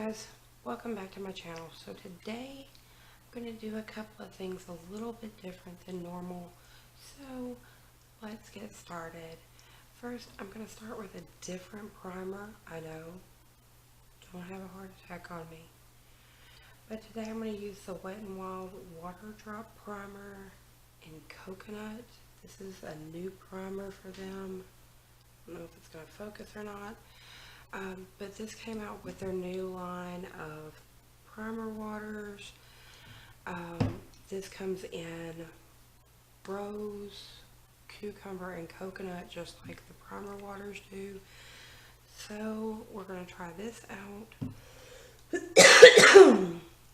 guys, welcome back to my channel. So today I'm going to do a couple of things a little bit different than normal. So let's get started. First, I'm going to start with a different primer. I know, don't have a heart attack on me. But today I'm going to use the Wet n Wild Water Drop Primer in Coconut. This is a new primer for them. I don't know if it's going to focus or not. But this came out with their new line of primer waters. This comes in rose, cucumber, and coconut, just like the primer waters do. So we're going to try this out.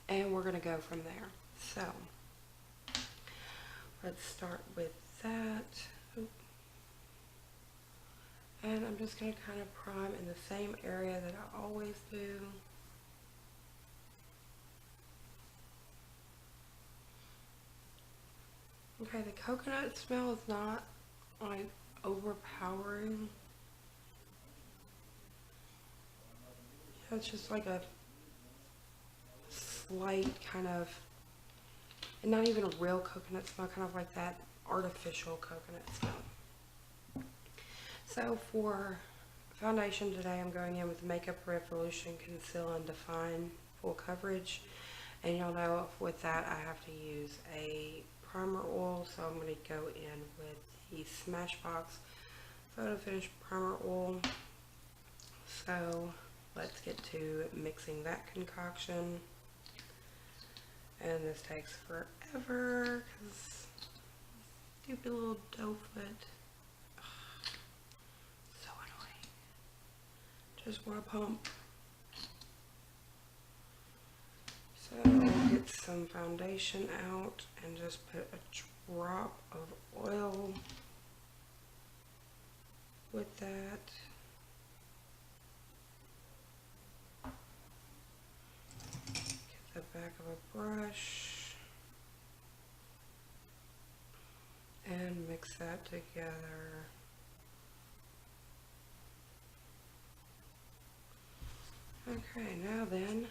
And we're going to go from there. So let's start with that. And I'm just going to kind of prime in the same area that I always do. Okay, the coconut smell is not like overpowering. It's just like a slight kind of, and not even a real coconut smell, kind of like that artificial coconut smell. So for foundation today, I'm going in with Makeup Revolution Conceal and Define Full Coverage. And you'll know with that I have to use a primer oil. So I'm going to go in with the Smashbox Photo Finish Primer Oil. So let's get to mixing that concoction. And this takes forever because stupid little dough foot. Just want to pump. So I'll get some foundation out and just put a drop of oil with that. Get the back of a brush and mix that together. Okay, now then,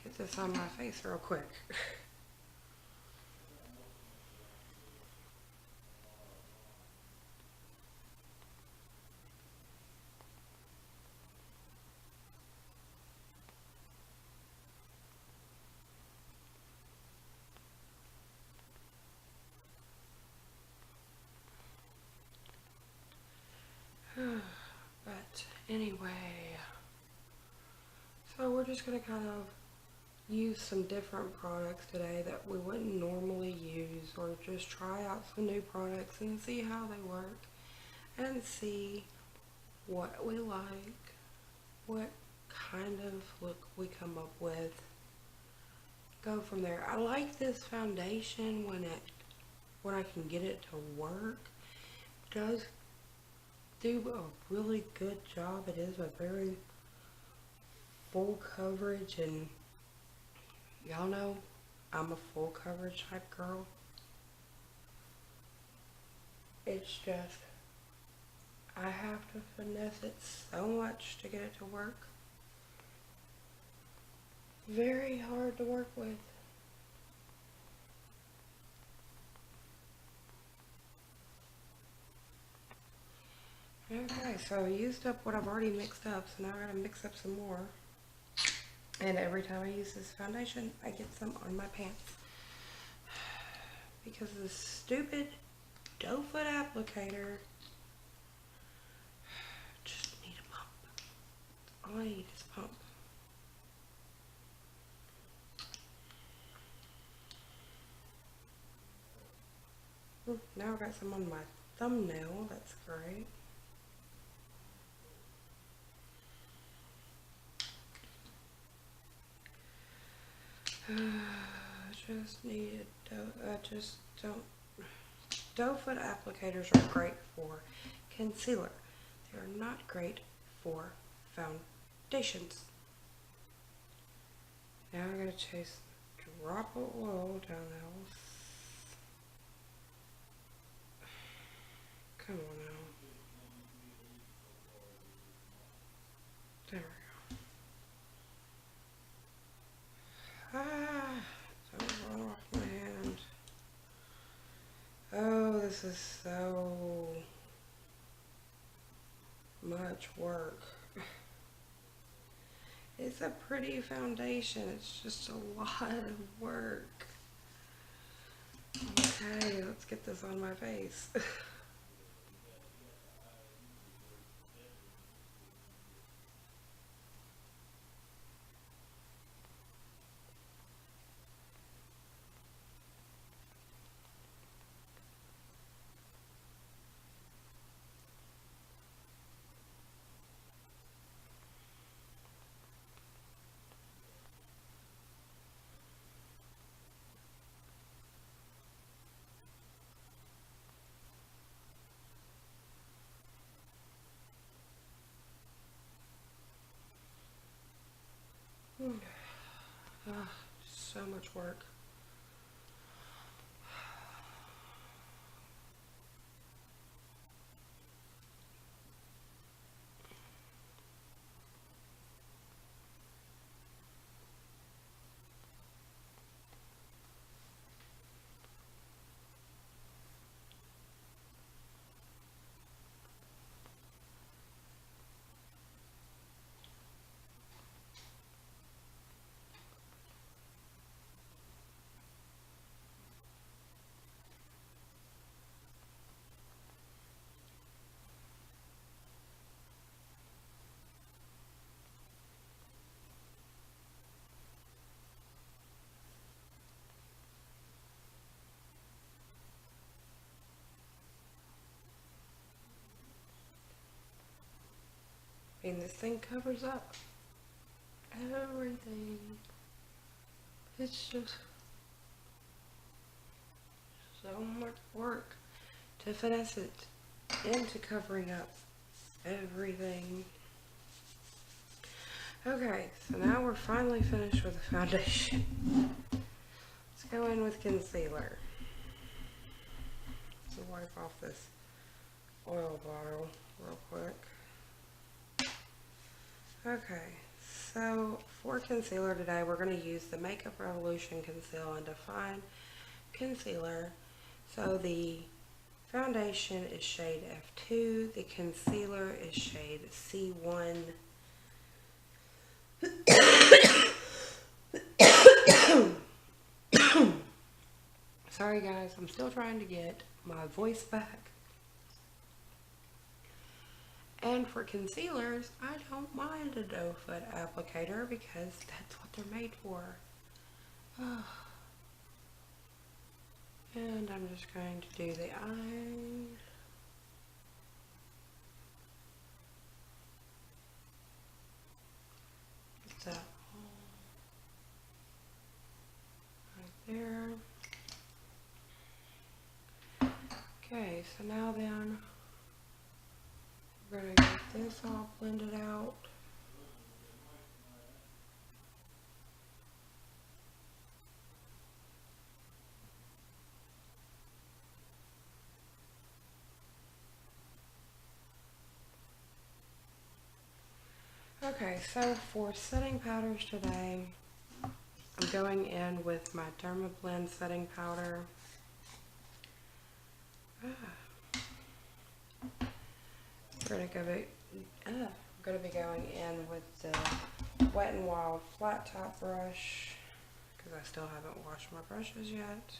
get this on my face real quick. But anyway, so we're just going to kind of use some different products today that we wouldn't normally use, or just try out some new products and see how they work and see what we like, what kind of look we come up with. Go from there. I like this foundation when I can get it to work. It does do a really good job. It is a very full coverage, and y'all know I'm a full coverage type girl. It's just, I have to finesse it so much to get it to work. Very hard to work with. Okay, so I used up what I've already mixed up, so now I gotta mix up some more. And every time I use this foundation, I get some on my pants. Because of the stupid doe foot applicator. Just need a pump. All I need is pump. Ooh, now I got some on my thumbnail. That's great. Just need doe foot applicators are great for concealer. They are not great for foundations. Now I'm going to chase a drop of oil down there. Come on now. There we go. is so much work. It's a pretty foundation. It's just a lot of work. Okay, let's get this on my face. So much work. I mean, this thing covers up everything. It's just so much work to finesse it into covering up everything. Okay, so now we're finally finished with the foundation. Let's go in with concealer. So wipe off this oil bottle real quick. Okay, so for concealer today, we're going to use the Makeup Revolution Conceal and Define Concealer. So the foundation is shade F2, the concealer is shade C1. Sorry guys, I'm still trying to get my voice back. And for concealers, I don't mind a doe foot applicator because that's what they're made for. And I'm just going to do the eye. Get that all right there. Okay, so now then, we're going to get this all blended out. Okay, so for setting powders today, I'm going in with my Dermablend setting powder. We're going to be going in with the Wet n Wild flat top brush because I still haven't washed my brushes yet.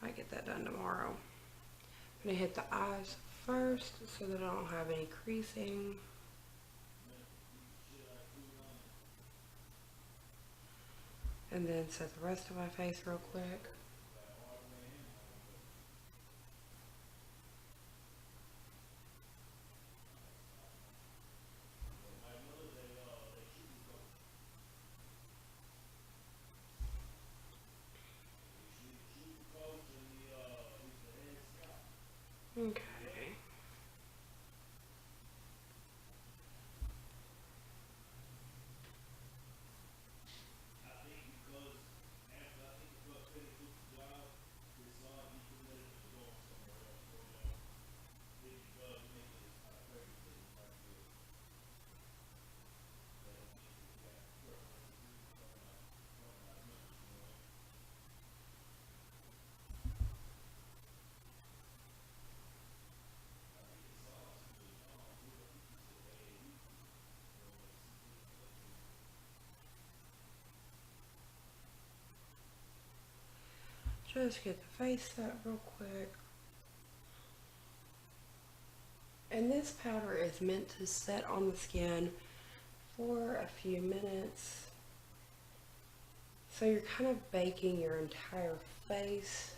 Might get that done tomorrow. I'm going to hit the eyes first so that I don't have any creasing. And then set the rest of my face real quick. Okay. Just get the face set real quick. And this powder is meant to set on the skin for a few minutes. So you're kind of baking your entire face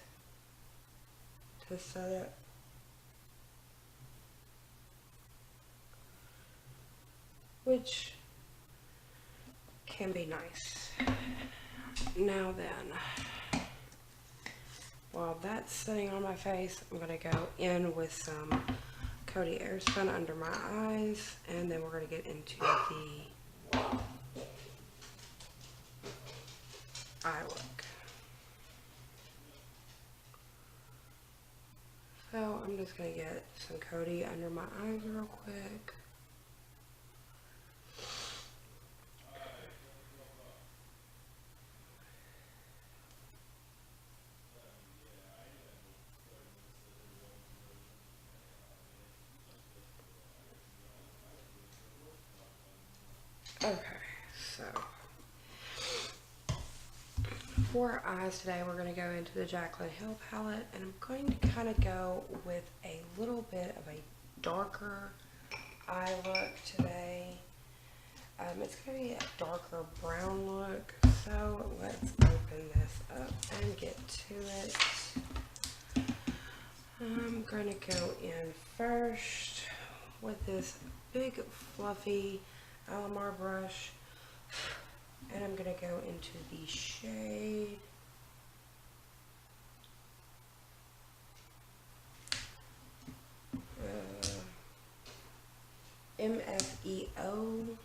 to set it. Which can be nice. Now then, while that's sitting on my face, I'm going to go in with some Coty Airspun under my eyes, and then we're going to get into the eye look. So I'm just going to get some Coty under my eyes real quick. Okay, so for eyes today, we're going to go into the Jaclyn Hill palette, and I'm going to kind of go with a little bit of a darker eye look today. It's going to be a darker brown look, so let's open this up and get to it. I'm going to go in first with this big fluffy Alamar brush, and I'm going to go into the shade MFEO,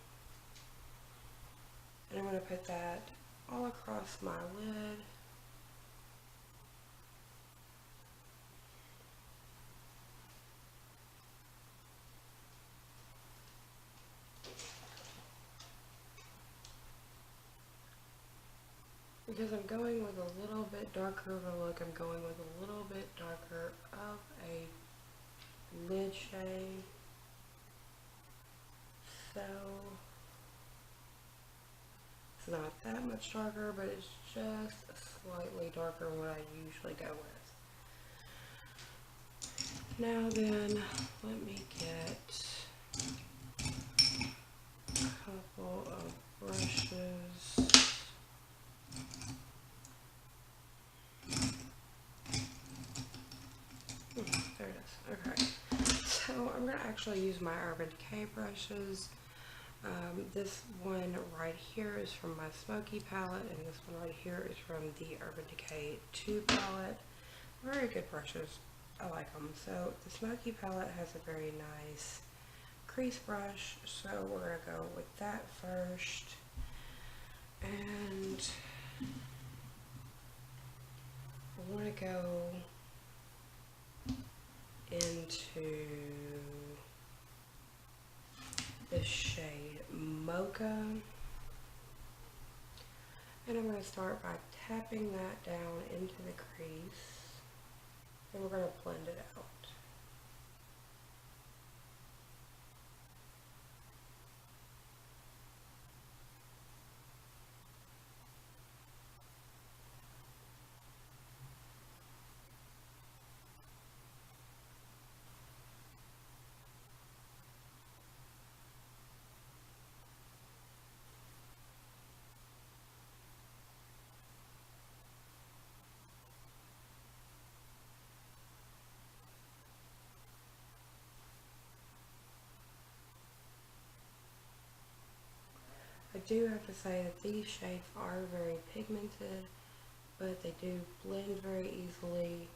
and I'm going to put that all across my lid. Because I'm going with a little bit darker of a look, I'm going with a little bit darker of a lid shade. So it's not that much darker, but it's just slightly darker than what I usually go with. Now then, let me get a couple of brushes. There it is. Okay. So I'm going to actually use my Urban Decay brushes. This one right here is from my Smoky palette, and this one right here is from the Urban Decay 2 palette. Very good brushes. I like them. So the Smoky palette has a very nice crease brush, so we're going to go with that first. And I want to go into the shade Mocha, and I'm going to start by tapping that down into the crease, and we're going to blend it out. I do have to say that these shades are very pigmented, but they do blend very easily,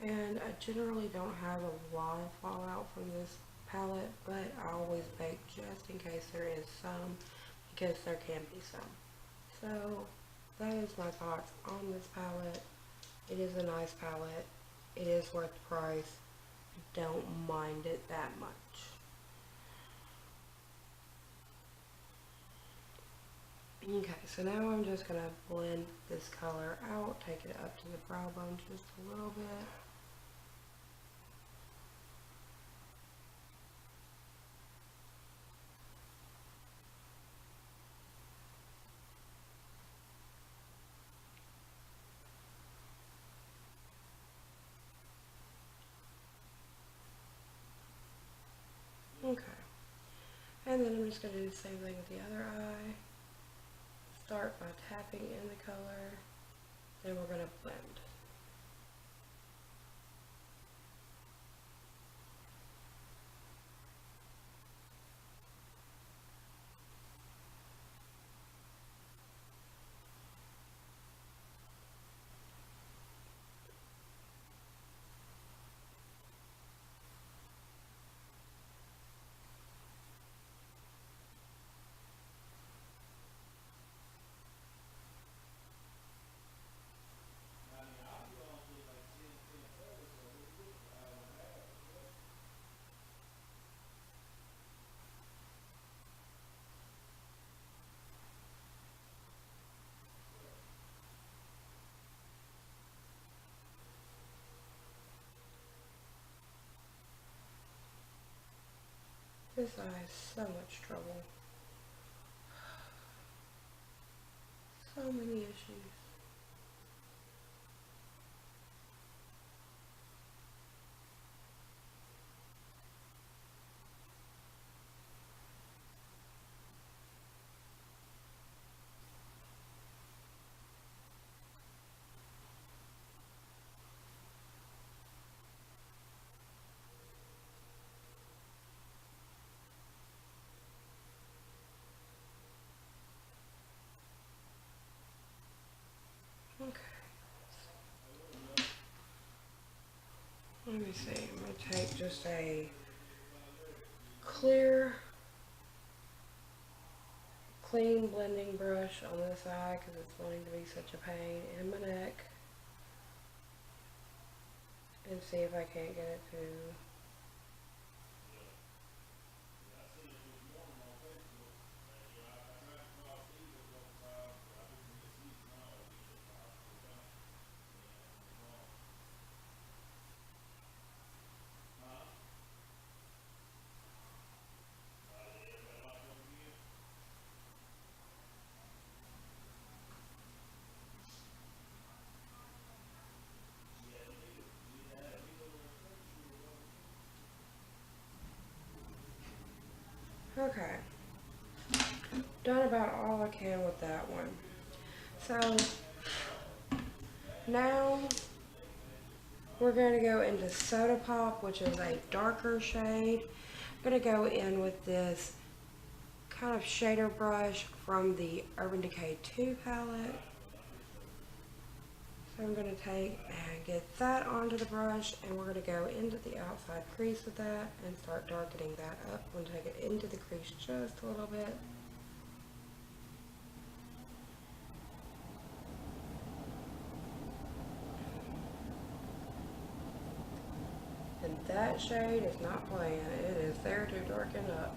and I generally don't have a lot of fallout from this palette, but I always bake just in case there is some, because there can be some. So that is my thoughts on this palette. It is a nice palette. It is worth the price. Don't mind it that much. Okay, so now I'm just going to blend this color out, take it up to the brow bone just a little bit. And then I'm just going to do the same thing with the other eye. Start by tapping in the color, then we're going to blend. This eye is so much trouble. So many issues. Okay. Let me see. I'm going to take just a clear, clean blending brush on this eye because it's wanting to be such a pain in my neck. And see if I can't get it to okay, done about all I can with that one. So now we're going to go into Soda Pop, which is a darker shade. I'm going to go in with this kind of shader brush from the Urban Decay 2 palette. So I'm going to take and get that onto the brush, and we're going to go into the outside crease with that and start darkening that up. I'm going to take it into the crease just a little bit. And that shade is not playing. It is there to darken up.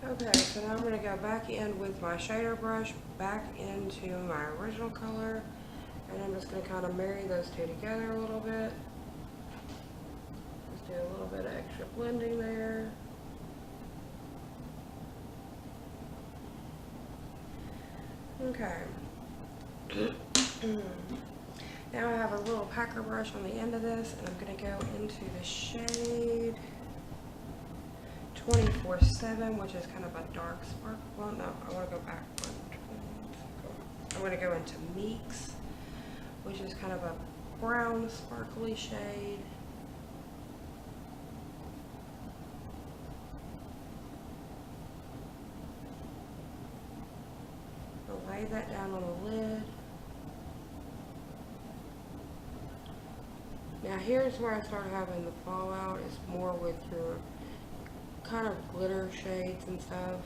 Okay, so now I'm going to go back in with my shader brush back into my original color, and I'm just going to kind of marry those two together a little bit. Just do a little bit of extra blending there. Okay. Now I have a little packer brush on the end of this, and I'm going to go into the shade 24/7, which is kind of a dark sparkle. Well, no, I want to go back one. I'm going to go into Meeks, which is kind of a brown sparkly shade. I'll lay that down on the lid. Now here's where I start having the fallout. It's more with your kind of glitter shades and stuff.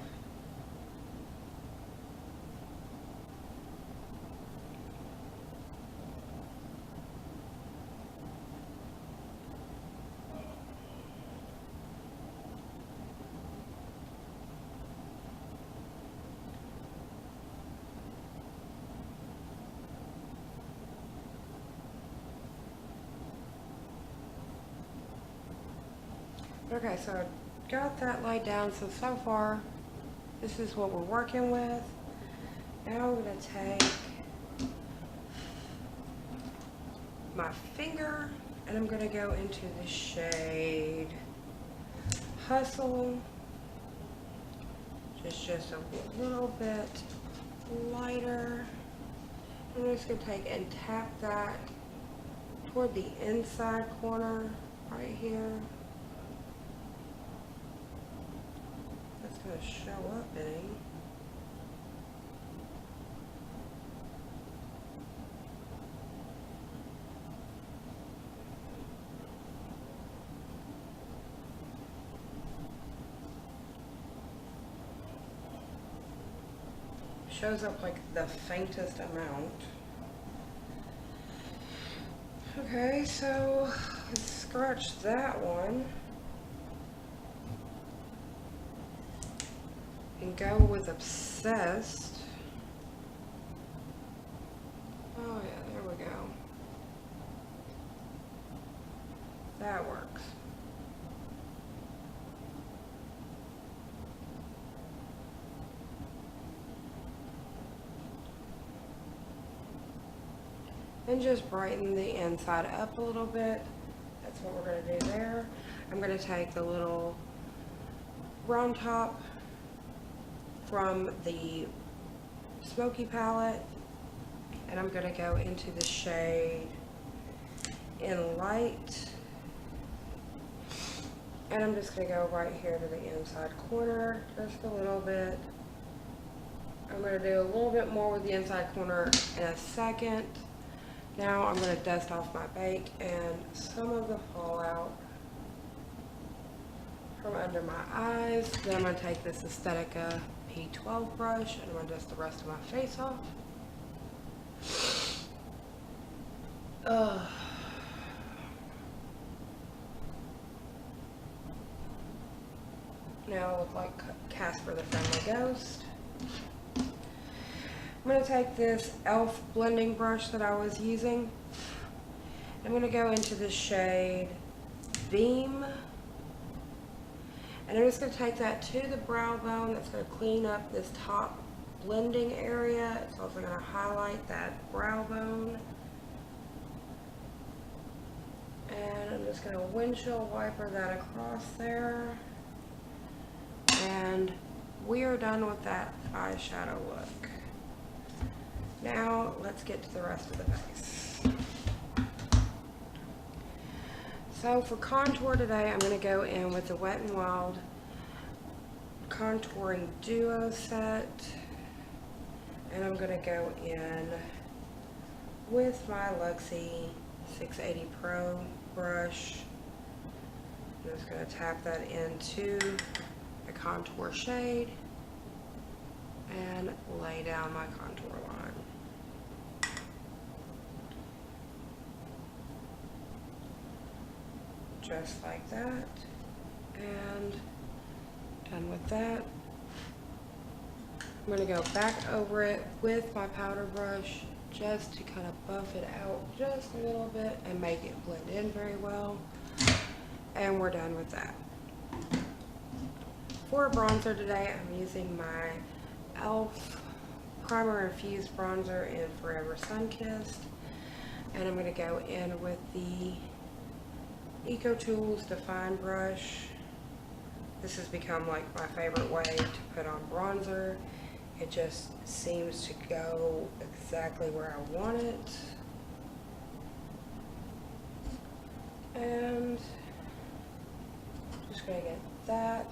Okay, so I got that laid down. So far, this is what we're working with. Now I'm going to take my finger, and I'm going to go into the shade Hustle. Just a little bit lighter. I'm just going to take and tap that toward the inside corner right here. That's going to show up any. Shows up like the faintest amount. Okay, so let's scratch that one and go with Obsessed. Oh yeah, there we go. That works. And just brighten the inside up a little bit. That's what we're going to do there. I'm going to take the little round top from the Smoky palette, and I'm going to go into the shade in Light, and I'm just going to go right here to the inside corner just a little bit. I'm going to do a little bit more with the inside corner in a second. Now I'm going to dust off my bake and some of the fallout from under my eyes. Then I'm going to take this Aesthetica P12 brush and I'm going to dust the rest of my face off. Now I look like Casper the Friendly Ghost. I'm going to take this e.l.f. blending brush that I was using. I'm going to go into the shade Beam. And I'm just going to take that to the brow bone. That's going to clean up this top blending area. It's also going to highlight that brow bone. And I'm just going to windshield wiper that across there. And we are done with that eyeshadow look. Now, let's get to the rest of the face. So for contour today, I'm going to go in with the Wet n Wild Contouring Duo Set. And I'm going to go in with my Luxie 680 Pro brush. I'm just going to tap that into a contour shade and lay down my contour line. Just like that, and done with that. I'm going to go back over it with my powder brush just to kind of buff it out just a little bit and make it blend in very well, and we're done with that. For bronzer today, I'm using my e.l.f. Primer Infused Bronzer in Forever Sunkissed, and I'm going to go in with the Eco Tools Define Brush. This has become like my favorite way to put on bronzer. It just seems to go exactly where I want it. And just gonna get that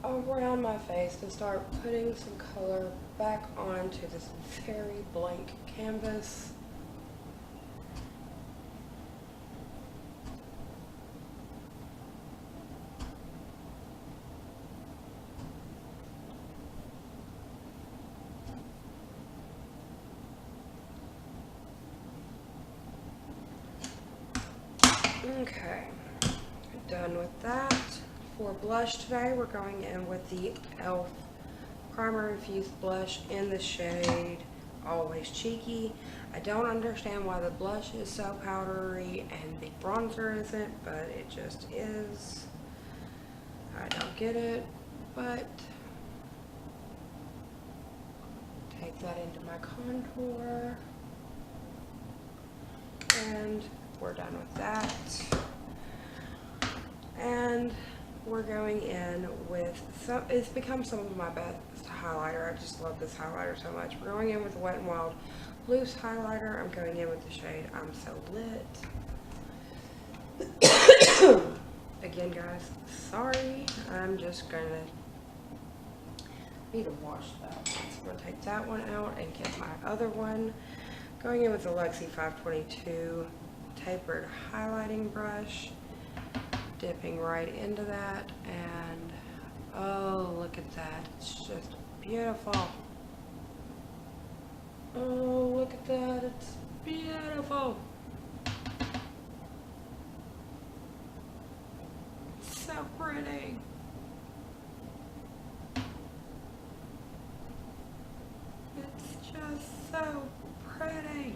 around my face to start putting some color back onto this very blank canvas. Okay, done with that. For blush today, we're going in with the e.l.f. Primer Infused Blush in the shade Always Cheeky. I don't understand why the blush is so powdery and the bronzer isn't, but it just is. I don't get it, but take that into my contour. And we're done with that. And we're going in with some, it's become some of my best highlighter. I just love this highlighter so much. We're going in with the Wet n Wild loose highlighter. I'm going in with the shade I'm So Lit. Again, guys, sorry. I'm just gonna need to wash that. So I'm gonna take that one out and get my other one. Going in with the Lexi 522 tapered highlighting brush. Dipping right into that, and oh, look at that. It's just beautiful. Oh, look at that. It's beautiful. It's so pretty. It's just so pretty.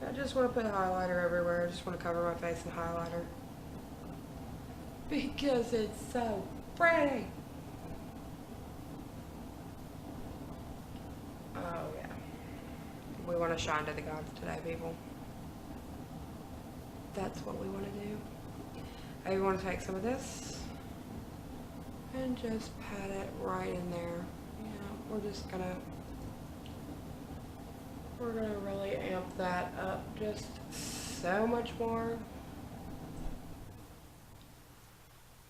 I just want to put highlighter everywhere. I just want to cover my face in highlighter. Because it's so pretty. Oh, yeah. We want to shine to the gods today, people. That's what we want to do. I want to take some of this and just pat it right in there. We're gonna really amp that up just so much more.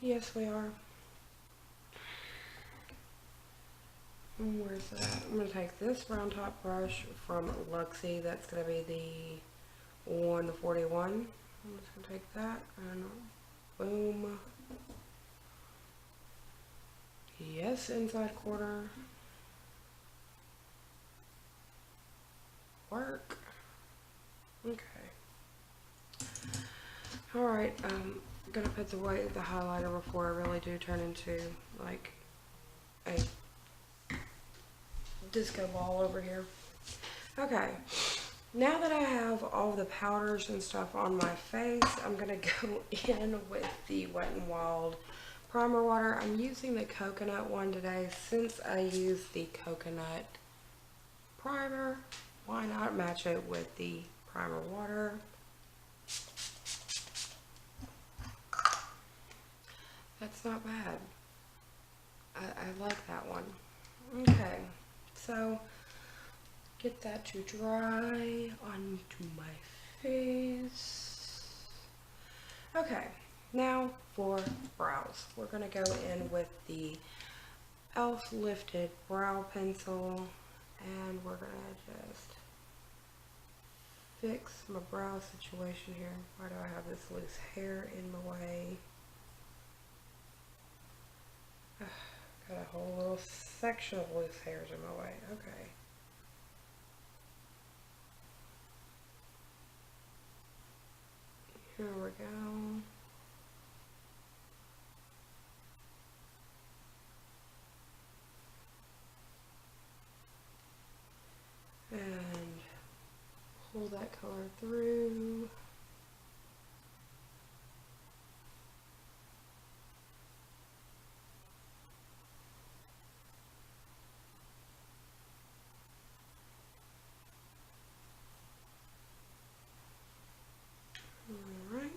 Yes, we are. And where's that? I'm gonna take this round top brush from Luxie. That's gonna be the 141. I'm just gonna take that and boom. Yes, inside corner. Work. Okay. Alright, I'm gonna put the highlighter before I really do turn into like a disco ball over here. Okay, now that I have all the powders and stuff on my face, I'm gonna go in with the Wet n Wild primer water. I'm using the coconut one today. Since I use the coconut primer, why not match it with the primer water? That's not bad. I like that one. Okay, so get that to dry onto my face. Okay, now for brows. We're gonna go in with the e.l.f. Lifted Brow Pencil, and we're gonna just fix my brow situation here. Why do I have this loose hair in my way? Got a whole little section of loose hairs in my way. Okay. Here we go. And pull that color through. All right.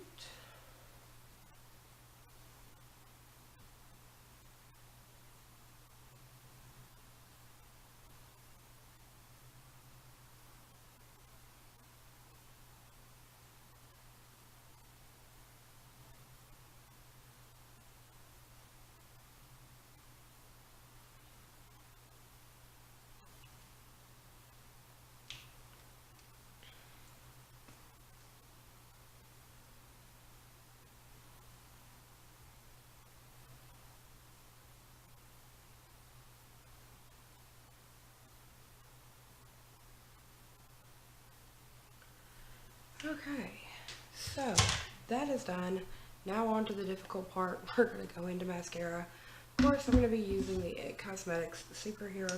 Okay, so that is done. Now on to the difficult part. We're going to go into mascara. Of course, I'm going to be using the IT Cosmetics Superhero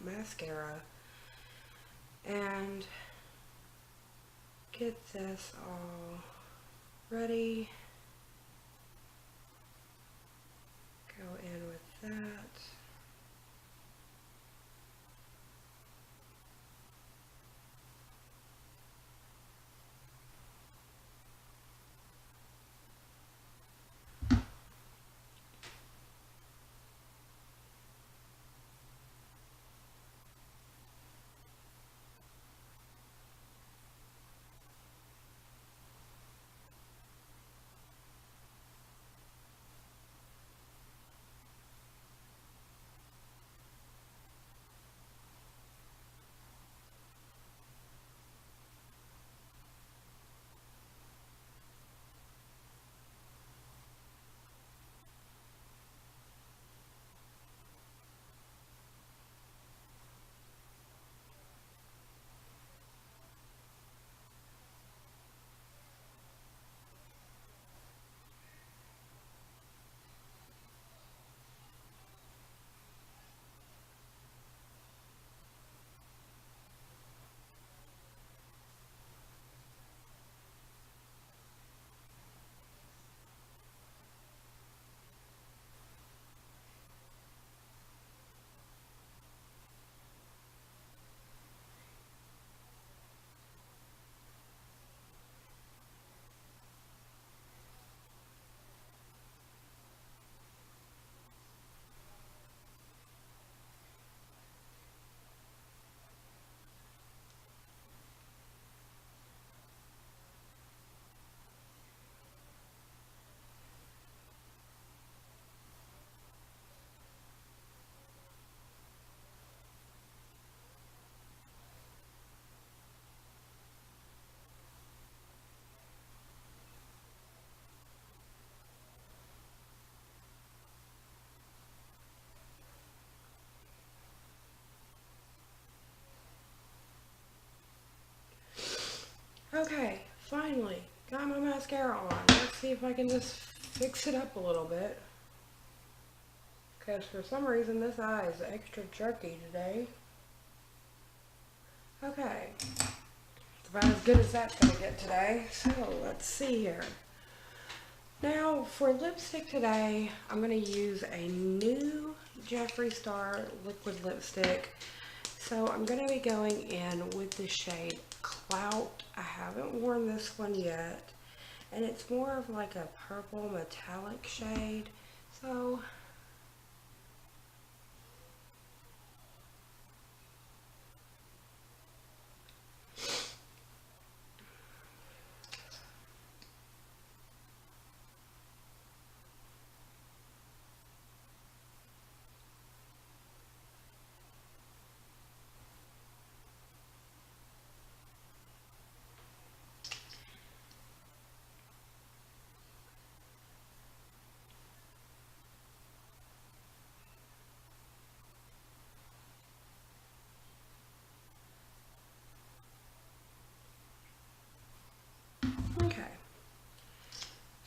Mascara. And get this all ready. Go in with that. mascara on. Let's see if I can just fix it up a little bit. Because for some reason this eye is extra jerky today. Okay. It's about as good as that's going to get today. So let's see here. Now for lipstick today, I'm going to use a new Jeffree Star liquid lipstick. So I'm going to be going in with the shade Clout. I haven't worn this one yet. And it's more of like a purple metallic shade. So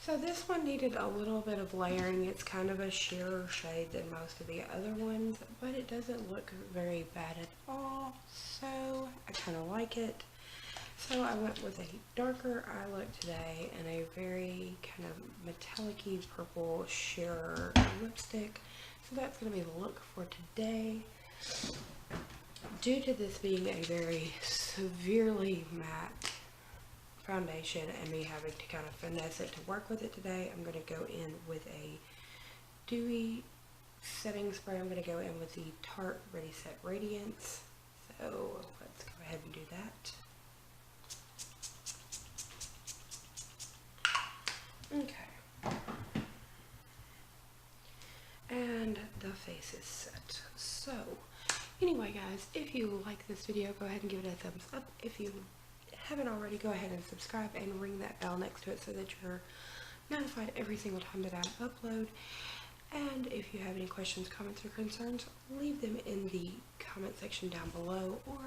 so this one needed a little bit of layering. It's kind of a sheerer shade than most of the other ones, but it doesn't look very bad at all, so I kind of like it. So I went with a darker eye look today and a very kind of metallic-y purple sheerer lipstick. So that's going to be the look for today. Due to this being a very severely matte foundation and me having to kind of finesse it to work with it today, I'm going to go in with a dewy setting spray. I'm going to go in with the Tarte Ready Set Radiance. So let's go ahead and do that. Okay. And the face is set. So anyway guys, if you like this video, go ahead and give it a thumbs up. If you haven't already, go ahead and subscribe and ring that bell next to it so that you're notified every single time that I upload. And if you have any questions, comments, or concerns, leave them in the comment section down below, or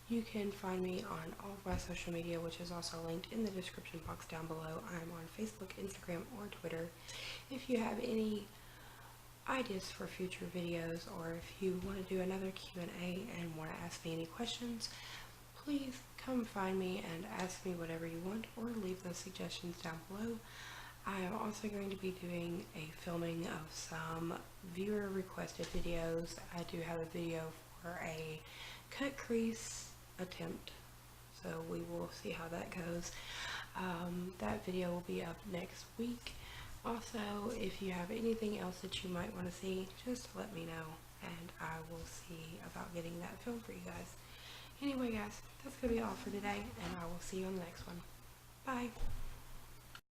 you can find me on all of my social media, which is also linked in the description box down below. I'm on Facebook, Instagram, or Twitter. If you have any ideas for future videos, or if you want to do another Q&A and want to ask me any questions, please come find me and ask me whatever you want, or leave those suggestions down below. I am also going to be doing a filming of some viewer requested videos. I do have a video for a cut crease attempt, so we will see how that goes. That video will be up next week. Also, if you have anything else that you might want to see, just let me know and I will see about getting that filmed for you guys. Anyway guys, that's going to be all for today, and I will see you on the next one. Bye!